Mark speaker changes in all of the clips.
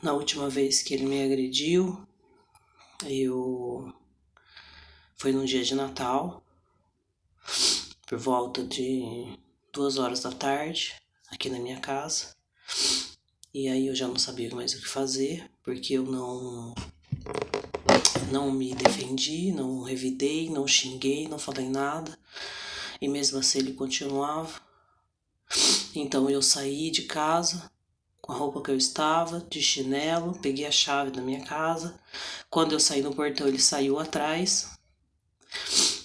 Speaker 1: Na última vez que ele me agrediu, foi num dia de Natal, por volta de 2 horas da tarde, aqui na minha casa. E aí eu já não sabia mais o que fazer, porque eu não me defendi, não revidei, não xinguei, não falei nada. E mesmo assim ele continuava. Então eu saí de casa com a roupa que eu estava, de chinelo, peguei a chave da minha casa. Quando eu saí no portão, ele saiu atrás.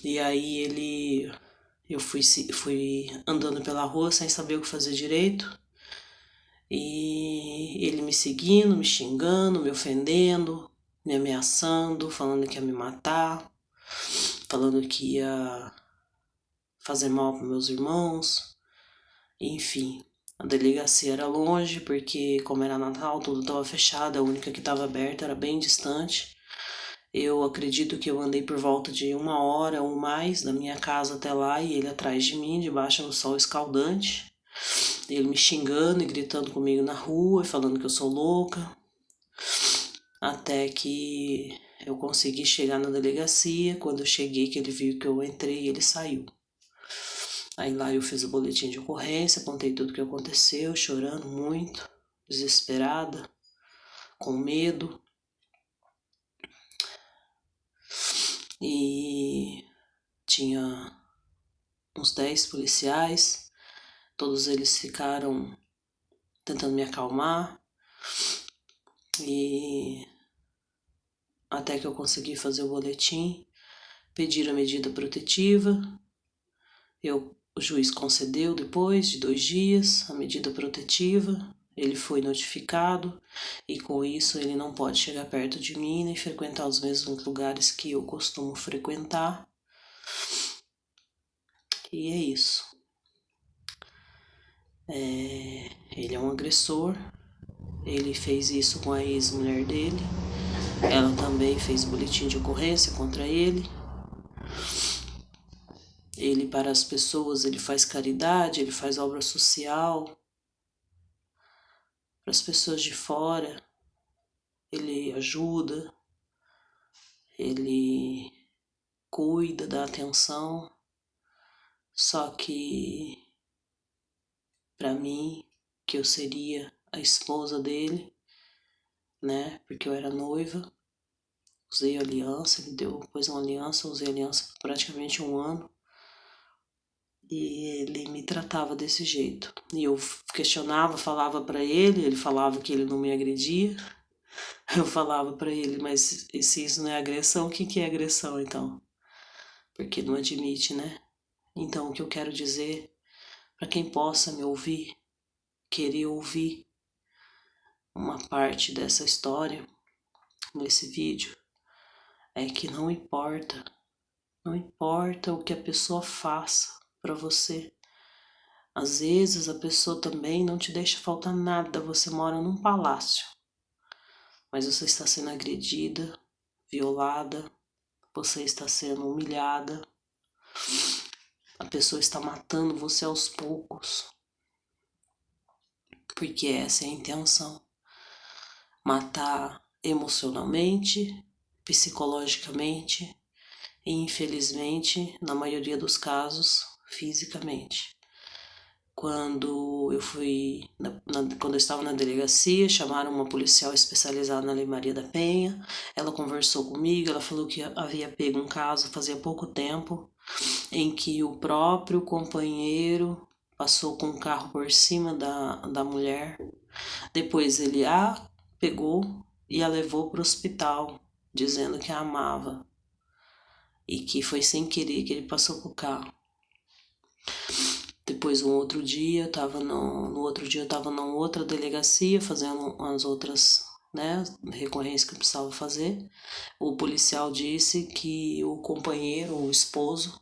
Speaker 1: E aí eu fui andando pela rua sem saber o que fazer direito. E ele me seguindo, me xingando, me ofendendo, me ameaçando, falando que ia me matar, falando que ia fazer mal para meus irmãos. Enfim, a delegacia era longe, porque como era Natal, tudo estava fechado, a única que estava aberta era bem distante. Eu acredito que eu andei por volta de 1 hora ou mais da minha casa até lá e ele atrás de mim, debaixo do sol escaldante. Ele me xingando e gritando comigo na rua, falando que eu sou louca. Até que eu consegui chegar na delegacia. Quando eu cheguei, que ele viu que eu entrei, ele saiu. Aí lá eu fiz o boletim de ocorrência, contei tudo o que aconteceu, chorando muito, desesperada, com medo. E tinha uns 10 policiais, todos eles ficaram tentando me acalmar. E até que eu consegui fazer o boletim, pedir a medida protetiva. O juiz concedeu depois de 2 dias a medida protetiva. Ele foi notificado e com isso ele não pode chegar perto de mim nem frequentar os mesmos lugares que eu costumo frequentar. E é isso. Ele é um agressor. Ele fez isso com a ex-mulher dele. Ela também fez boletim de ocorrência contra ele. Ele, para as pessoas, ele faz caridade, ele faz obra social. Para as pessoas de fora, ele ajuda, ele cuida, dá atenção. Só que, para mim, que eu seria a esposa dele, né? Porque eu era noiva, usei aliança, ele pôs uma aliança, usei aliança por praticamente 1 ano. E ele me tratava desse jeito. E eu questionava, falava para ele falava que ele não me agredia. Eu falava para ele, mas se isso não é agressão, o que é agressão então? Porque não admite, né? Então o que eu quero dizer, para quem possa me ouvir, querer ouvir uma parte dessa história nesse vídeo, é que não importa o que a pessoa faça para você. Às vezes a pessoa também não te deixa faltar nada, você mora num palácio, mas você está sendo agredida, violada, você está sendo humilhada, a pessoa está matando você aos poucos, porque essa é a intenção. Matar emocionalmente, psicologicamente e, infelizmente, na maioria dos casos, fisicamente. Quando eu estava na delegacia, chamaram uma policial especializada na Lei Maria da Penha. Ela conversou comigo, ela falou que havia pego um caso fazia pouco tempo, em que o próprio companheiro passou com o carro por cima da mulher. Depois ele a pegou e a levou para o hospital, dizendo que a amava e que foi sem querer que ele passou com o carro. Depois, no outro dia, eu estava numa outra delegacia fazendo as outras, né, recorrências que eu precisava fazer. O policial disse que o companheiro, o esposo,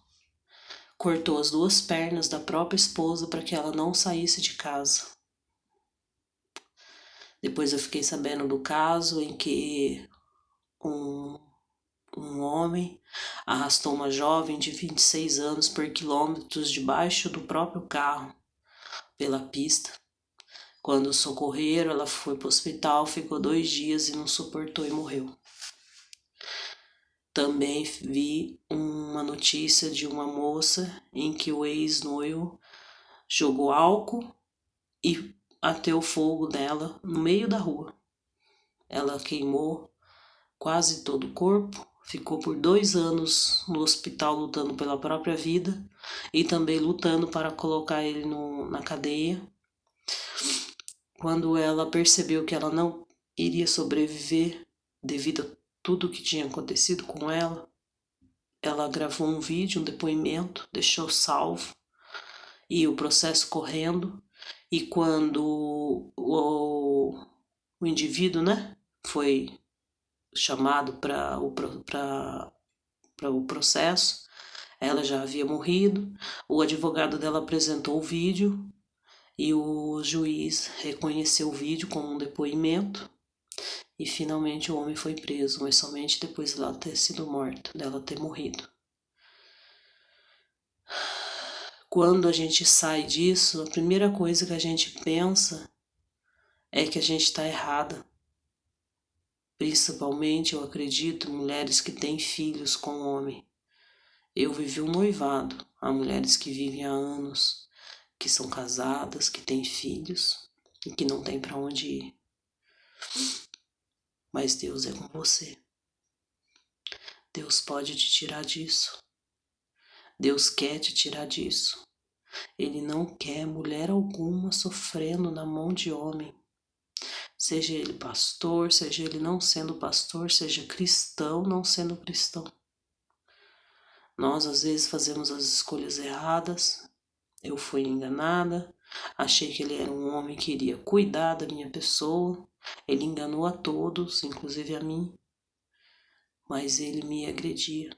Speaker 1: cortou as 2 pernas da própria esposa para que ela não saísse de casa. Depois eu fiquei sabendo do caso em que um homem arrastou uma jovem de 26 anos por quilômetros debaixo do próprio carro, pela pista, Quando socorreram, ela foi para o hospital, ficou 2 dias e não suportou e morreu. Também vi uma notícia de uma moça em que o ex-noivo jogou álcool e ateu fogo nela no meio da rua. Ela queimou quase todo o corpo, ficou por 2 anos no hospital lutando pela própria vida e também lutando para colocar ele na cadeia. Quando ela percebeu que ela não iria sobreviver devido a tudo que tinha acontecido com ela, ela gravou um vídeo, um depoimento, deixou salvo e o processo correndo. E quando o indivíduo, né, foi chamado para o processo, ela já havia morrido. O advogado dela apresentou o vídeo e o juiz reconheceu o vídeo como um depoimento e finalmente o homem foi preso, mas somente depois dela ter sido morta, dela ter morrido. Quando a gente sai disso, a primeira coisa que a gente pensa é que a gente está errada. Principalmente, eu acredito, mulheres que têm filhos com homem. Eu vivi um noivado. Há mulheres que vivem há anos, que são casadas, que têm filhos e que não têm para onde ir. Mas Deus é com você. Deus pode te tirar disso. Deus quer te tirar disso. Ele não quer mulher alguma sofrendo na mão de homem. Seja ele pastor, seja ele não sendo pastor, seja cristão, não sendo cristão. Nós às vezes fazemos as escolhas erradas. Eu fui enganada, achei que ele era um homem que iria cuidar da minha pessoa. Ele enganou a todos, inclusive a mim. Mas ele me agredia.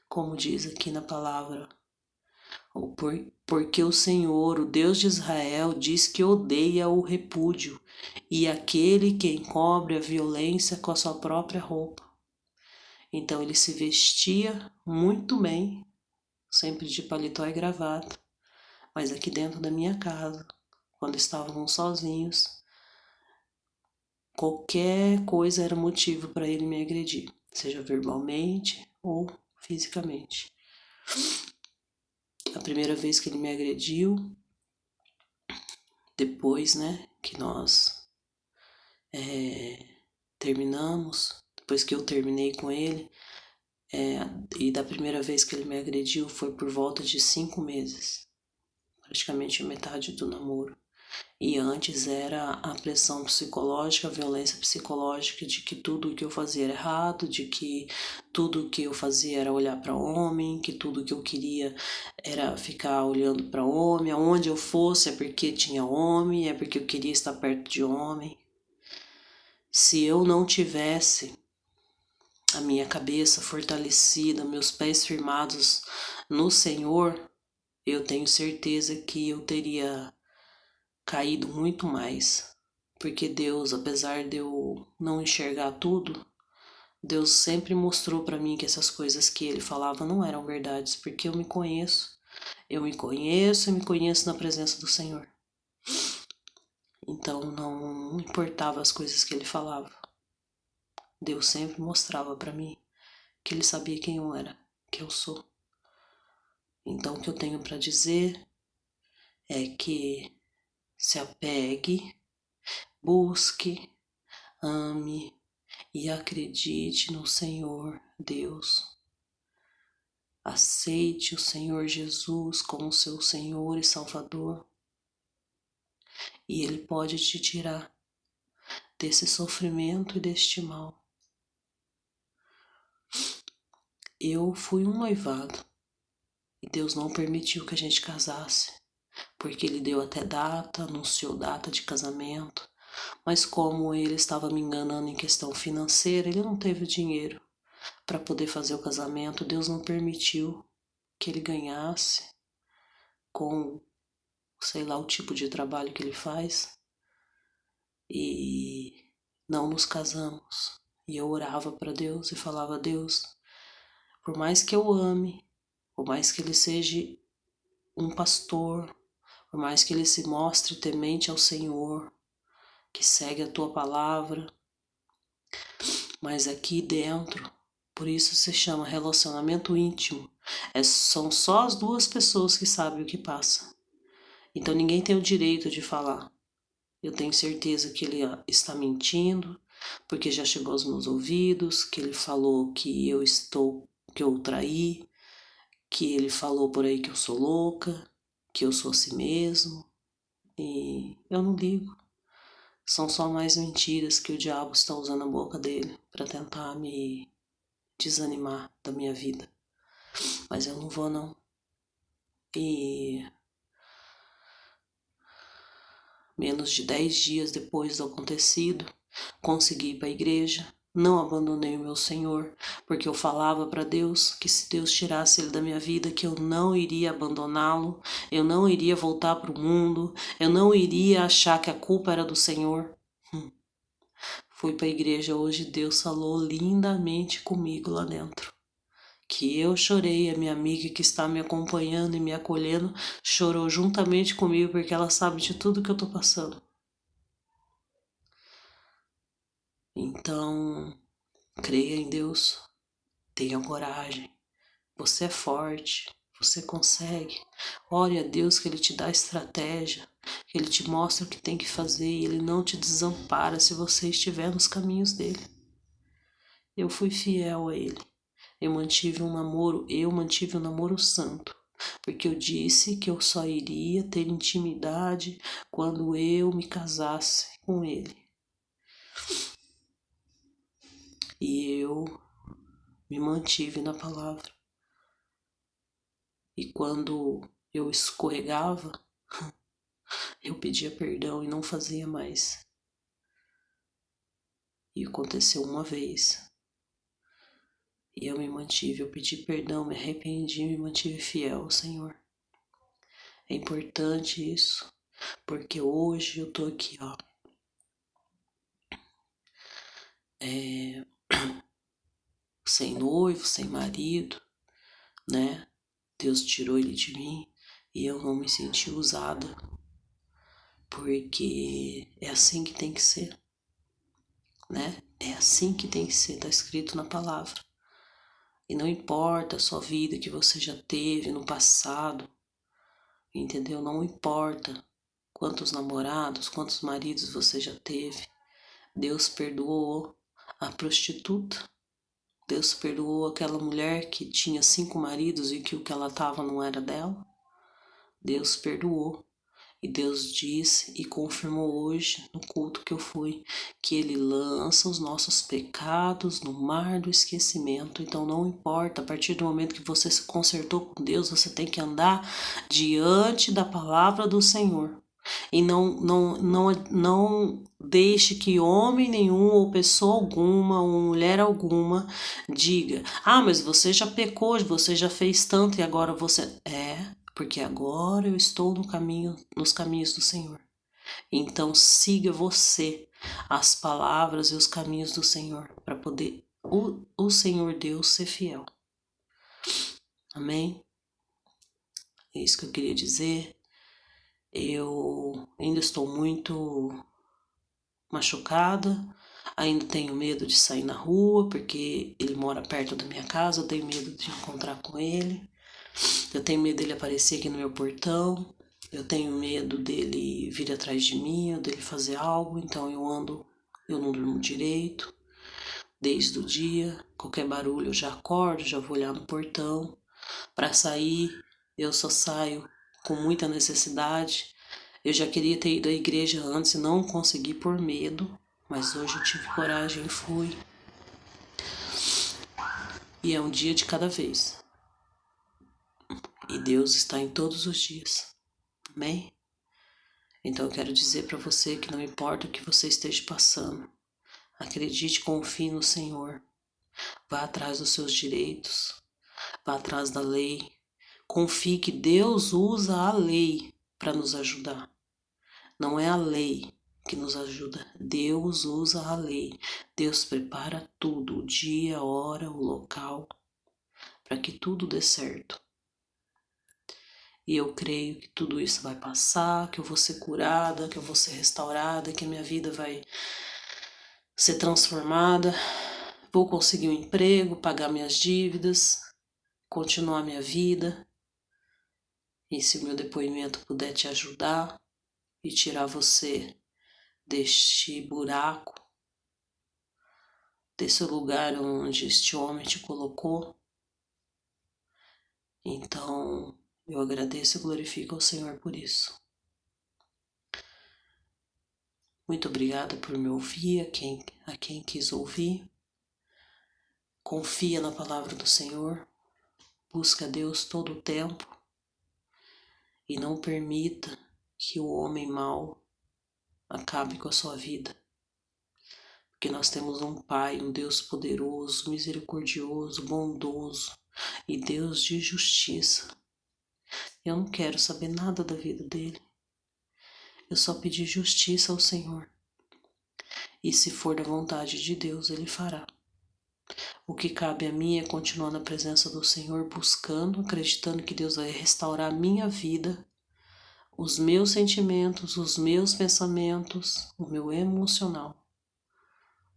Speaker 1: Como diz aqui na palavra, porque o Senhor, o Deus de Israel, diz que odeia o repúdio e aquele que encobre a violência com a sua própria roupa. Então ele se vestia muito bem, sempre de paletó e gravata, mas aqui dentro da minha casa, quando estávamos sozinhos, qualquer coisa era motivo para ele me agredir, seja verbalmente ou fisicamente. A primeira vez que ele me agrediu, depois, né, que nós terminamos, depois que eu terminei com ele, e da primeira vez que ele me agrediu foi por volta de 5 meses, praticamente metade do namoro. E antes era a pressão psicológica, a violência psicológica de que tudo o que eu fazia era errado, de que tudo o que eu fazia era olhar para homem, que tudo o que eu queria era ficar olhando para homem, aonde eu fosse é porque tinha homem, é porque eu queria estar perto de homem. Se eu não tivesse a minha cabeça fortalecida, meus pés firmados no Senhor, eu tenho certeza que eu teria caído muito mais, porque Deus, apesar de eu não enxergar tudo, Deus sempre mostrou para mim que essas coisas que ele falava não eram verdades, porque eu me conheço e me conheço na presença do Senhor. Então não importava as coisas que ele falava. Deus sempre mostrava para mim que ele sabia quem eu era, que eu sou. Então o que eu tenho para dizer é que se apegue, busque, ame e acredite no Senhor Deus. Aceite o Senhor Jesus como seu Senhor e Salvador. E Ele pode te tirar desse sofrimento e deste mal. Eu fui um noivado e Deus não permitiu que a gente casasse, porque Ele deu até data, anunciou data de casamento, mas como Ele estava me enganando em questão financeira, Ele não teve o dinheiro para poder fazer o casamento. Deus não permitiu que ele ganhasse com, sei lá, o tipo de trabalho que ele faz, e não nos casamos. E eu orava para Deus e falava: Deus, por mais que eu ame, por mais que ele seja um pastor, por mais que ele se mostre temente ao Senhor, que segue a tua palavra, mas aqui dentro, por isso se chama relacionamento íntimo, são só as duas pessoas que sabem o que passa. Então ninguém tem o direito de falar. Eu tenho certeza que ele está mentindo, porque já chegou aos meus ouvidos, que ele falou que que eu traí, que ele falou por aí que eu sou louca, que eu sou assim mesmo, e eu não ligo. São só mais mentiras que o diabo está usando a boca dele para tentar me desanimar da minha vida. Mas eu não vou não. E menos de 10 dias depois do acontecido, consegui ir para a igreja. Não abandonei o meu Senhor, porque eu falava para Deus que se Deus tirasse ele da minha vida, que eu não iria abandoná-lo, eu não iria voltar para o mundo, eu não iria achar que a culpa era do Senhor. Fui para a igreja hoje, Deus falou lindamente comigo lá dentro. Que eu chorei, a minha amiga que está me acompanhando e me acolhendo chorou juntamente comigo, porque ela sabe de tudo que eu estou passando. Então, creia em Deus, tenha coragem, você é forte, você consegue. Ore a Deus que Ele te dá estratégia, que Ele te mostra o que tem que fazer e Ele não te desampara se você estiver nos caminhos dEle. Eu fui fiel a Ele, eu mantive um namoro santo, porque eu disse que eu só iria ter intimidade quando eu me casasse com Ele. E eu me mantive na palavra. E quando eu escorregava, eu pedia perdão e não fazia mais. E aconteceu uma vez. E eu me mantive, eu pedi perdão, me arrependi e me mantive fiel ao Senhor. É importante isso, porque hoje eu tô aqui, ó. Sem noivo, sem marido, né? Deus tirou ele de mim e eu não me senti usada, porque é assim que tem que ser, né? É assim que tem que ser, tá escrito na palavra. E não importa a sua vida que você já teve no passado, entendeu? Não importa quantos namorados, quantos maridos você já teve. Deus perdoou a prostituta. Deus perdoou aquela mulher que tinha 5 maridos e que o que ela estava não era dela. Deus perdoou. E Deus disse e confirmou hoje, no culto que eu fui, que Ele lança os nossos pecados no mar do esquecimento. Então não importa, a partir do momento que você se consertou com Deus, você tem que andar diante da palavra do Senhor. E não deixe que homem nenhum, ou pessoa alguma, ou mulher alguma diga: ah, mas você já pecou, você já fez tanto e agora você... Porque agora eu estou nos caminhos do Senhor. Então siga você as palavras e os caminhos do Senhor, para poder o Senhor Deus ser fiel. Amém? É isso que eu queria dizer. Eu ainda estou muito machucada, ainda tenho medo de sair na rua, porque ele mora perto da minha casa, eu tenho medo de encontrar com ele, eu tenho medo dele aparecer aqui no meu portão, eu tenho medo dele vir atrás de mim, ou dele fazer algo, então eu não durmo direito, desde o dia, qualquer barulho eu já acordo, já vou olhar no portão. Para sair, eu só saio com muita necessidade. Eu já queria ter ido à igreja antes e não consegui por medo, mas hoje eu tive coragem e fui. E é um dia de cada vez. E Deus está em todos os dias. Amém? Então eu quero dizer para você que não importa o que você esteja passando, acredite, confie no Senhor. Vá atrás dos seus direitos, vá atrás da lei. Confie que Deus usa a lei para nos ajudar. Não é a lei que nos ajuda, Deus usa a lei. Deus prepara tudo, o dia, a hora, o local, para que tudo dê certo. E eu creio que tudo isso vai passar, que eu vou ser curada, que eu vou ser restaurada, que a minha vida vai ser transformada. Vou conseguir um emprego, pagar minhas dívidas, continuar minha vida. E se o meu depoimento puder te ajudar e tirar você deste buraco, desse lugar onde este homem te colocou, então eu agradeço e glorifico ao Senhor por isso. Muito obrigada por me ouvir, a quem quis ouvir. Confia na palavra do Senhor, busca Deus todo o tempo e não permita que o homem mau acabe com a sua vida. Porque nós temos um Pai, um Deus poderoso, misericordioso, bondoso e Deus de justiça. Eu não quero saber nada da vida dele. Eu só pedi justiça ao Senhor. E se for da vontade de Deus, Ele fará. O que cabe a mim é continuar na presença do Senhor, buscando, acreditando que Deus vai restaurar a minha vida, os meus sentimentos, os meus pensamentos, o meu emocional.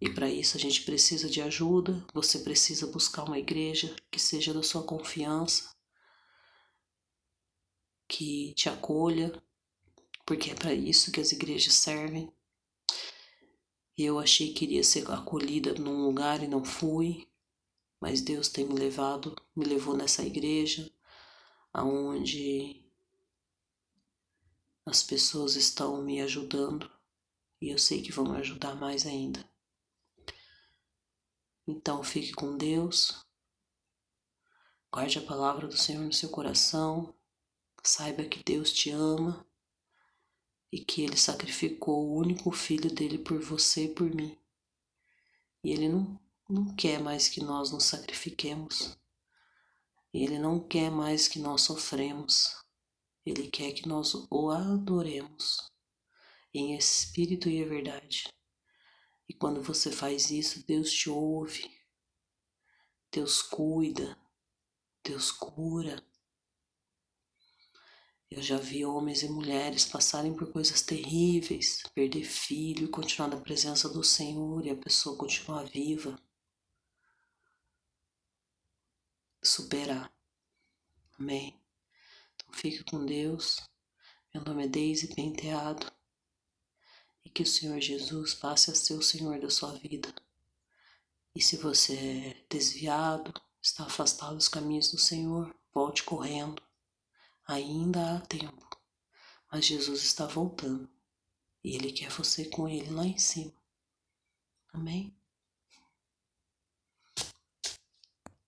Speaker 1: E para isso a gente precisa de ajuda, você precisa buscar uma igreja que seja da sua confiança, que te acolha, porque é para isso que as igrejas servem. Eu achei que iria ser acolhida num lugar e não fui, mas Deus tem me levou nessa igreja, aonde as pessoas estão me ajudando e eu sei que vão me ajudar mais ainda. Então fique com Deus, guarde a palavra do Senhor no seu coração, saiba que Deus te ama e que Ele sacrificou o único filho dele por você e por mim. E Ele não quer mais que nós nos sacrifiquemos. Ele não quer mais que nós sofremos. Ele quer que nós o adoremos em espírito e em verdade. E quando você faz isso, Deus te ouve, Deus cuida, Deus cura. Eu já vi homens e mulheres passarem por coisas terríveis, perder filho e continuar na presença do Senhor e a pessoa continuar viva. Superar. Amém? Então fique com Deus. Meu nome é Deise Penteado. E que o Senhor Jesus passe a ser o Senhor da sua vida. E se você é desviado, está afastado dos caminhos do Senhor, volte correndo. Ainda há tempo, mas Jesus está voltando e Ele quer você com Ele lá em cima. Amém?